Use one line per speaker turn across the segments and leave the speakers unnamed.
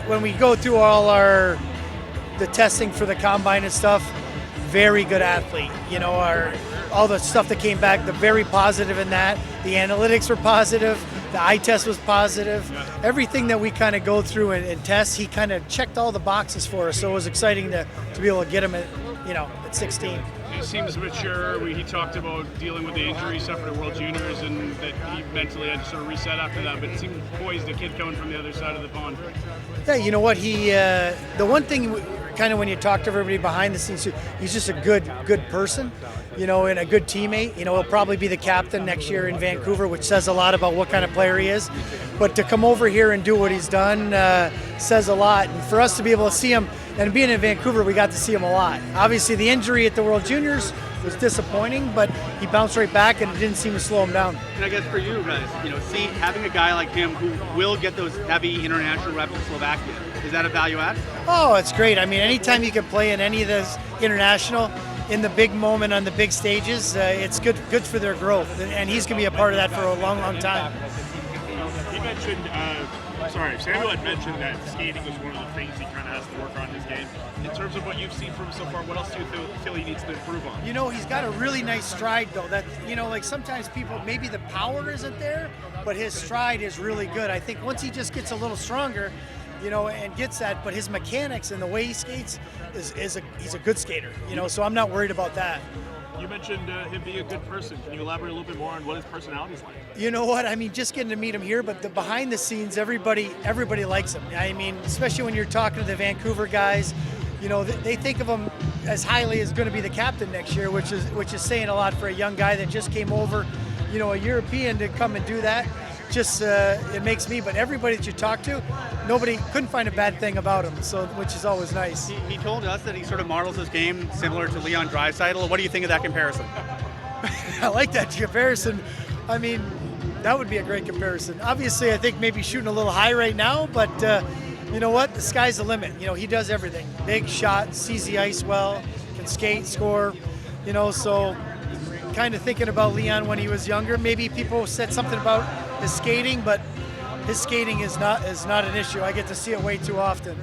when we go through the testing for the combine and stuff, very good athlete. All the stuff that came back, the very positive in that. The analytics were positive. The eye test was positive. Everything that we kind of go through and test, he kind of checked all the boxes for us. So it was exciting to be able to get him at 16.
He seems mature. He talked about dealing with the injury he suffered at World Juniors and that he mentally had to sort of reset after that, but it seemed poised, a kid coming from the other side of the pond.
Yeah, you know what? The one thing kind of when you talk to everybody behind the scenes, he's just a good person, and a good teammate. He'll probably be the captain next year in Vancouver, which says a lot about what kind of player he is. But to come over here and do what he's done says a lot. And for us to be able to see him, and being in Vancouver, we got to see him a lot. Obviously, the injury at the World Juniors was disappointing, but he bounced right back and it didn't seem to slow him down.
And I guess for you guys, having a guy like him who will get those heavy international reps in Slovakia, is that a value add?
Oh, it's great. I mean, anytime you can play in any of those international, in the big moment on the big stages, it's good for their growth. And he's going to be a part of that for a long, long time.
He mentioned, Samuel had mentioned that skating was one of the things he kind of has to work on in his game. In terms of what you've seen from him so far, what else do you feel he needs to improve on?
He's got a really nice stride, though. That like sometimes people, maybe the power isn't there, but his stride is really good. I think once he just gets a little stronger, and gets that, but his mechanics and the way he skates he's a good skater, so I'm not worried about that.
You mentioned him being a good person. Can you elaborate a little bit more on what his personality is like?
You know what? I mean, just getting to meet him here, but the behind the scenes, everybody likes him. I mean, especially when you're talking to the Vancouver guys, they think of him as highly as going to be the captain next year, which is saying a lot for a young guy that just came over, a European to come and do that. Just it makes me, but everybody that you talk to, nobody couldn't find a bad thing about him, so which is always nice.
He told us that he sort of models his game similar to Leon Draisaitl. What do you think of that comparison?
I like that comparison. I mean, that would be a great comparison. Obviously, I think maybe shooting a little high right now, but you know what? The sky's the limit. He does everything. Big shot, sees the ice well, can skate, score. So kind of thinking about Leon when he was younger. Maybe people said something about his skating, but his skating is not an issue. I get to see it way too often.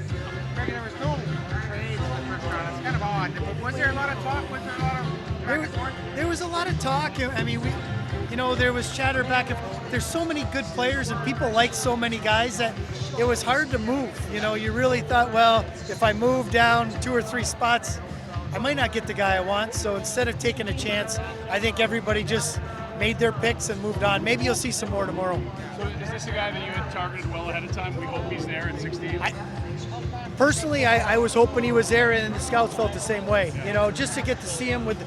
Craig, there was no trade in the first round. It's kind of odd. Was there a lot of talk? Was there a lot of back and forth?
There was a lot of talk. I mean, there was chatter back and forth. There's so many good players and people like so many guys that it was hard to move. You really thought, well, if I move down 2 or 3 spots, I might not get the guy I want. So instead of taking a chance, I think everybody just made their picks and moved on. Maybe you'll see some more tomorrow.
So is this a guy that you had targeted well ahead of time? We hope he's there at 16?
Personally, I was hoping he was there, and the scouts felt the same way. Just to get to see him with,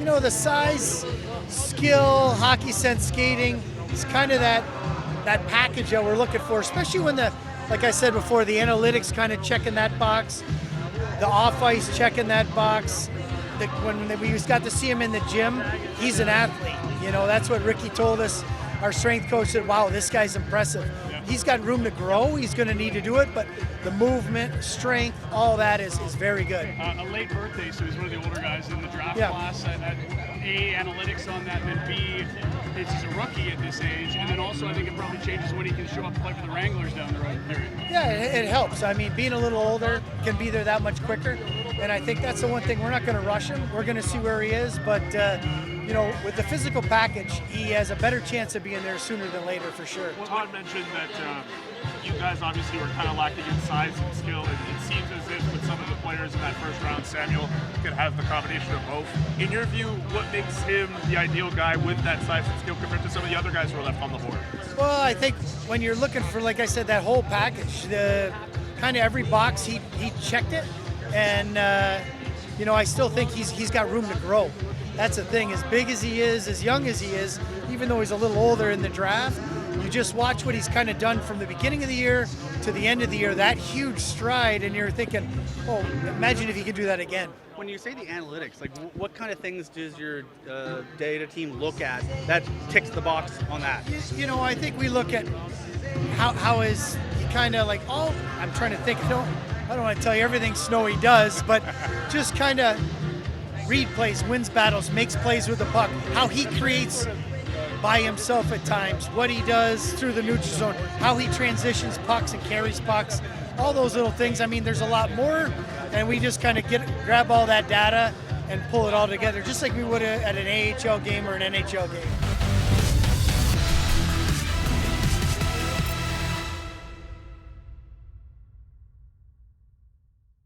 the size, skill, hockey sense, skating. It's kind of that package that we're looking for, especially when like I said before, the analytics kind of checking that box, the off-ice checking that box. When we got to see him in the gym, he's an athlete. That's what Ricky told us. Our strength coach said, wow, this guy's impressive. Yeah. He's got room to grow. He's going to need to do it, but the movement, strength, all that is very good.
A late birthday, so he's one of the older guys in the draft class. A, analytics on that, and then B, he's a rookie at this age, and then also I think it probably changes when he can show up and play for the Wranglers down the road.
Yeah, it helps. I mean, being a little older can be there that much quicker, and I think that's the one thing. We're not going to rush him. We're going to see where he is, but with the physical package, he has a better chance of being there sooner than later for sure.
Well, Todd mentioned that you guys obviously were kind of lacking in size and skill, and it seems as if with some of the players in that first round, Samuel could have the combination of both. In your view, what makes him the ideal guy with that size and skill compared to some of the other guys who are left on the board?
Well, I think when you're looking for, like I said, that whole package, the kind of every box he checked it, and I still think he's got room to grow. That's the thing. As big as he is, as young as he is, even though he's a little older in the draft, you just watch what he's kind of done from the beginning of the year to the end of the year, that huge stride, and you're thinking, oh, imagine if he could do that again.
When you say the analytics, like what kind of things does your data team look at that ticks the box on that?
I think we look at how is he kind of like, I'm trying to think, I don't want to tell you everything Snowy does, but just kind of read plays, wins battles, makes plays with the puck, how he creates by himself at times, what he does through the neutral zone, how he transitions pucks and carries pucks. all those little things. I mean, there's a lot more, and we just kind of grab all that data and pull it all together, just like we would at an AHL game or an NHL game.